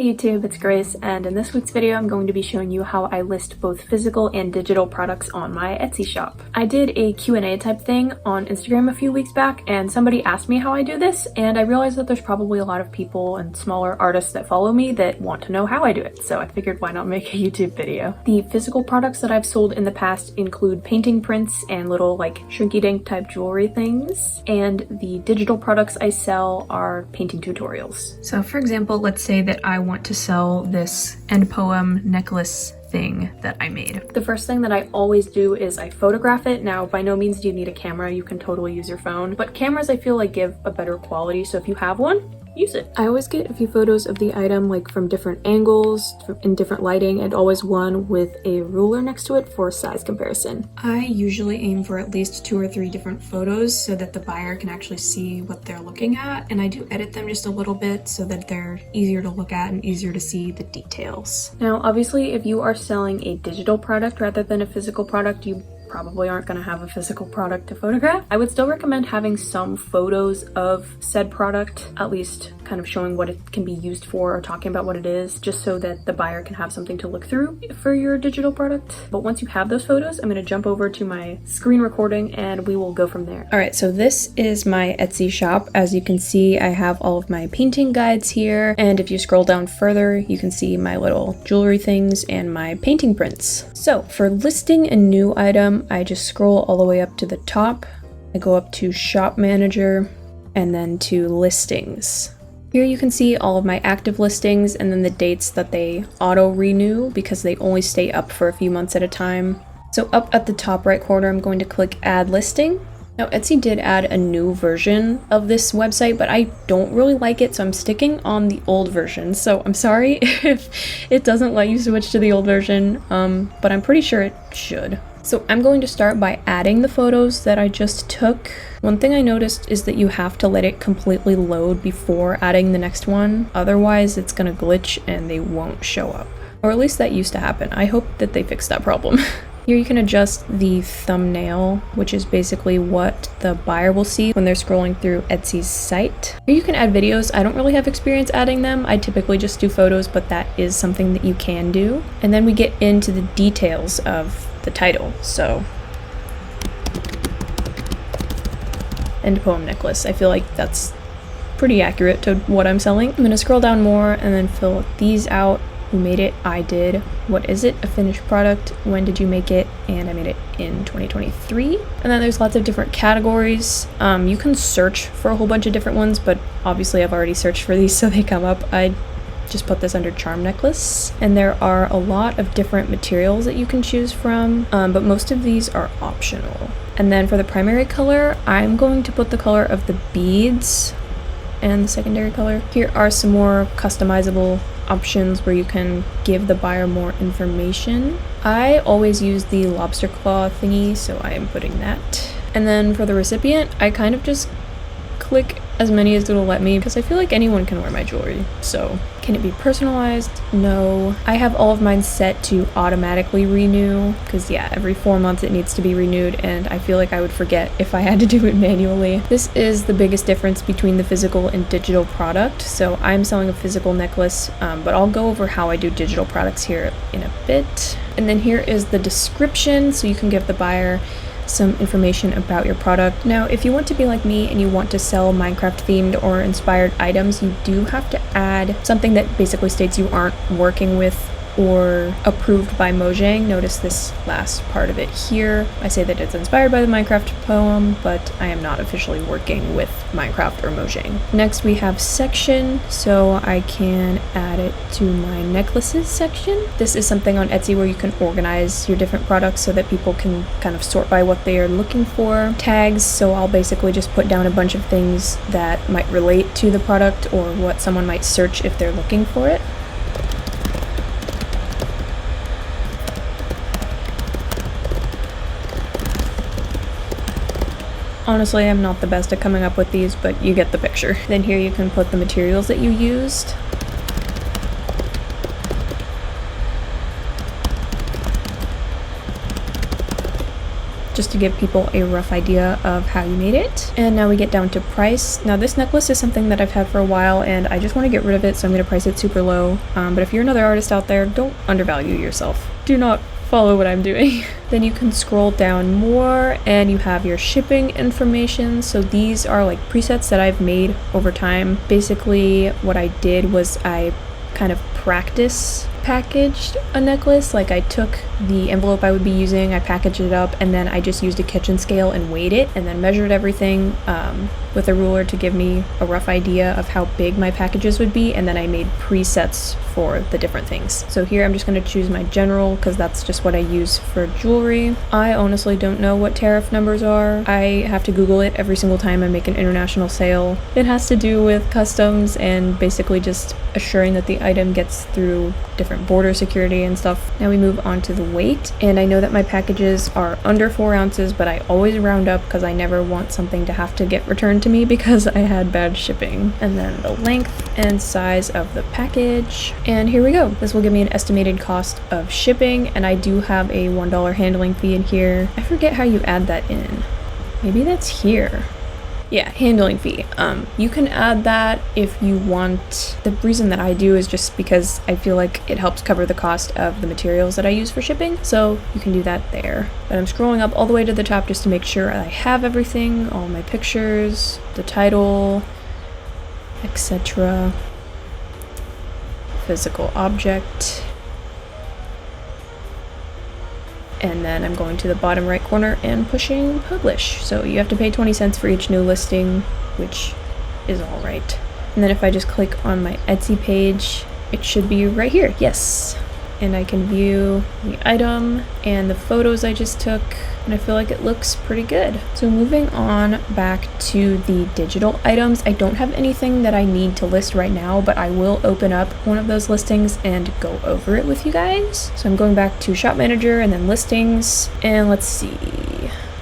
Hey YouTube, it's Grace, and in this week's video I'm going to be showing you how I list both physical and digital products on my Etsy shop. I did a Q&A type thing on Instagram a few weeks back, and somebody asked me how I do this, and I realized that there's probably a lot of people and smaller artists that follow me that want to know how I do it, so I figured why not make a YouTube video. The physical products that I've sold in the past include painting prints and little like shrinky-dink type jewelry things, and the digital products I sell are painting tutorials. So for example, let's say that I want to sell this end poem necklace thing that I made. The first thing that I always do is I photograph it. Now, by no means do you need a camera, you can totally use your phone, but cameras I feel like give a better quality, so if you have one, use it. I always get a few photos of the item like from different angles, in different lighting, and always one with a ruler next to it for size comparison. I usually aim for at least 2 or 3 different photos so that the buyer can actually see what they're looking at, and I do edit them just a little bit so that they're easier to look at and easier to see the details. Now obviously if you are selling a digital product rather than a physical product, you probably aren't going to have a physical product to photograph. I would still recommend having some photos of said product, at least kind of showing what it can be used for or talking about what it is, just so that the buyer can have something to look through for your digital product. But once you have those photos, I'm going to jump over to my screen recording and we will go from there. All right, so this is my Etsy shop. As you can see, I have all of my painting guides here, and if you scroll down further, you can see my little jewelry things and my painting prints. So for listing a new item, I just scroll all the way up to the top. I go up to Shop Manager and then to Listings. Here you can see all of my active listings and then the dates that they auto-renew because they only stay up for a few months at a time. So up at the top right corner, I'm going to click Add Listing. Now Etsy did add a new version of this website, but I don't really like it, so I'm sticking on the old version. So I'm sorry if it doesn't let you switch to the old version, but I'm pretty sure it should. So I'm going to start by adding the photos that I just took. One thing I noticed is that you have to let it completely load before adding the next one. Otherwise it's gonna glitch and they won't show up. Or at least that used to happen. I hope that they fixed that problem. Here you can adjust the thumbnail, which is basically what the buyer will see when they're scrolling through Etsy's site. Here you can add videos. I don't really have experience adding them. I typically just do photos, but that is something that you can do. And then we get into the details of the title. So, end poem necklace. I feel like that's pretty accurate to what I'm selling. I'm gonna scroll down more and then fill these out. Who made it? I did. What is it? A finished product. When did you make it? And I made it in 2023. And then there's lots of different categories. You can search for a whole bunch of different ones, but obviously I've already searched for these so they come up. I just put this under charm necklace. And there are a lot of different materials that you can choose from, but most of these are optional. And then for the primary color, I'm going to put the color of the beads and the secondary color. Here are some more customizable options where you can give the buyer more information. I always use the lobster claw thingy, so I am putting that. And then for the recipient, I kind of just click as many as it'll let me because I feel like anyone can wear my jewelry. So can it be personalized? No. I have all of mine set to automatically renew because yeah, every 4 months it needs to be renewed, and I feel like I would forget if I had to do it manually. This is the biggest difference between the physical and digital product. So I'm selling a physical necklace, but I'll go over how I do digital products here in a bit. And then here is the description, so you can give the buyer some information about your product. Now, if you want to be like me and you want to sell Minecraft themed or inspired items, you do have to add something that basically states you aren't working with or approved by Mojang. Notice this last part of it here. I say that it's inspired by the Minecraft poem, but I am not officially working with Minecraft or Mojang. Next we have section, so I can add it to my necklaces section. This is something on Etsy where you can organize your different products so that people can kind of sort by what they are looking for. Tags, so I'll basically just put down a bunch of things that might relate to the product or what someone might search if they're looking for it. Honestly, I'm not the best at coming up with these, but you get the picture. Then here you can put the materials that you used. just to give people a rough idea of how you made it. And now we get down to price. Now this necklace is something that I've had for a while and I just want to get rid of it, so I'm going to price it super low. But if you're another artist out there, don't undervalue yourself. Do not follow what I'm doing. Then you can scroll down more and you have your shipping information. So these are like presets that I've made over time. Basically what I did was I kind of practice packaged a necklace. Like I took the envelope I would be using, I packaged it up, and then I just used a kitchen scale and weighed it and then measured everything with a ruler to give me a rough idea of how big my packages would be, and then I made presets for the different things. So here I'm just going to choose my general because that's just what I use for jewelry. I honestly don't know what tariff numbers are. I have to Google it every single time I make an international sale. It has to do with customs and basically just assuring that the item gets through different border security and stuff. Now we move on to the weight, and I know that my packages are under 4 ounces, but I always round up because I never want something to have to get returned to me because I had bad shipping. And then the length and size of the package. And here we go. This will give me an estimated cost of shipping, and I do have a $1 handling fee in here. I forget how you add that in. Maybe that's here. Yeah, handling fee. You can add that if you want. The reason that I do is just because I feel like it helps cover the cost of the materials that I use for shipping, so you can do that there. But I'm scrolling up all the way to the top just to make sure I have everything, all my pictures, the title, etc. Physical object. And then I'm going to the bottom right corner and pushing publish. So you have to pay 20 cents for each new listing, which is all right. And then if I just click on my Etsy page, it should be right here. Yes. And I can view the item and the photos I just took, and I feel like it looks pretty good. So moving on back to the digital items, I don't have anything that I need to list right now, but I will open up one of those listings and go over it with you guys. So I'm going back to shop manager and then listings, and let's see.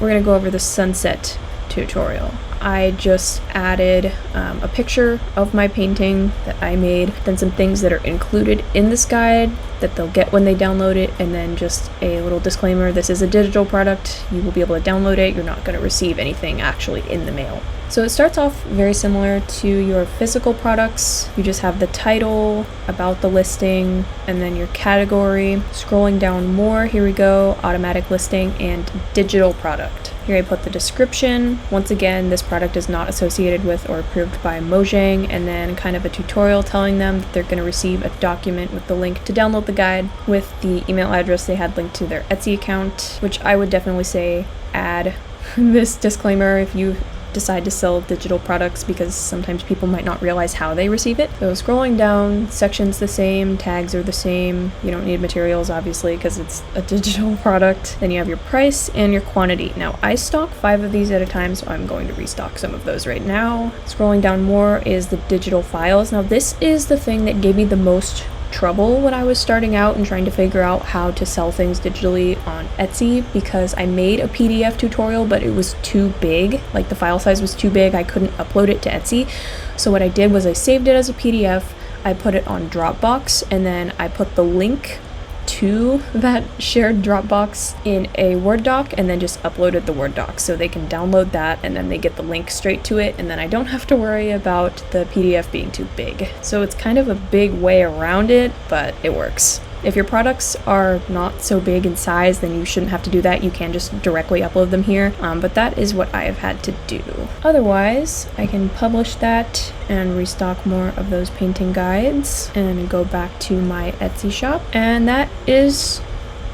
We're gonna go over the sunset tutorial. I just added a picture of my painting that I made, then some things that are included in this guide that they'll get when they download it, and then just a little disclaimer: this is a digital product, you will be able to download it, you're not going to receive anything actually in the mail. So it starts off very similar to your physical products. You just have the title, about the listing, and then your category. Scrolling down more, here we go, automatic listing and digital product. Here I put the description. Once again, this product is not associated with or approved by Mojang, and then kind of a tutorial telling them that they're going to receive a document with the link to download the guide with the email address they had linked to their Etsy account, which I would definitely say add this disclaimer if you decide to sell digital products, because sometimes people might not realize how they receive it. So scrolling down, sections the same, tags are the same. You don't need materials obviously because it's a digital product. Then you have your price and your quantity. Now I stock 5 of these at a time, so I'm going to restock some of those right now. Scrolling down more is the digital files. Now this is the thing that gave me the most trouble when I was starting out and trying to figure out how to sell things digitally on Etsy, because I made a PDF tutorial but it was too big, like the file size was too big, I couldn't upload it to Etsy. So what I did was I saved it as a PDF, I put it on Dropbox, and then I put the link to that shared Dropbox in a Word doc and then just uploaded the Word doc so they can download that and then they get the link straight to it, and then I don't have to worry about the PDF being too big. So it's kind of a big way around it, but it works. If your products are not so big in size, then you shouldn't have to do that. You can just directly upload them here, but that is what I have had to do. Otherwise, I can publish that and restock more of those painting guides and go back to my Etsy shop, and that is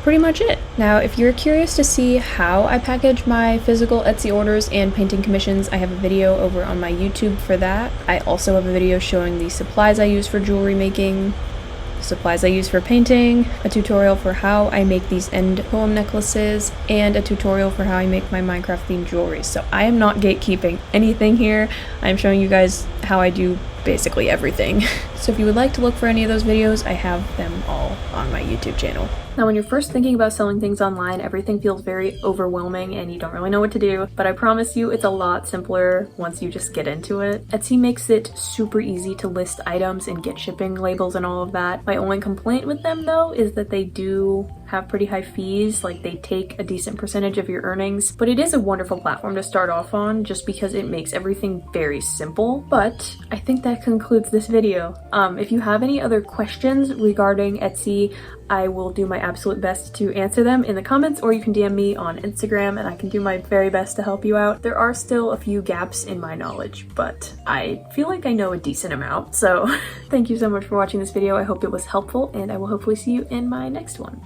pretty much it. Now, if you're curious to see how I package my physical Etsy orders and painting commissions, I have a video over on my YouTube for that. I also have a video showing the supplies I use for jewelry making, supplies I use for painting, a tutorial for how I make these end poem necklaces, and a tutorial for how I make my Minecraft themed jewelry. So I am not gatekeeping anything here. I'm showing you guys how I do basically everything. So if you would like to look for any of those videos, I have them all on my YouTube channel. Now, when you're first thinking about selling things online, everything feels very overwhelming and you don't really know what to do, but I promise you it's a lot simpler once you just get into it. Etsy makes it super easy to list items and get shipping labels and all of that. My only complaint with them though is that they do have pretty high fees, like they take a decent percentage of your earnings, but it is a wonderful platform to start off on just because it makes everything very simple. But I think that concludes this video. If you have any other questions regarding Etsy, I will do my absolute best to answer them in the comments, or you can DM me on Instagram and I can do my very best to help you out. There are still a few gaps in my knowledge, but I feel like I know a decent amount. So thank you so much for watching this video. I hope it was helpful, and I will hopefully see you in my next one.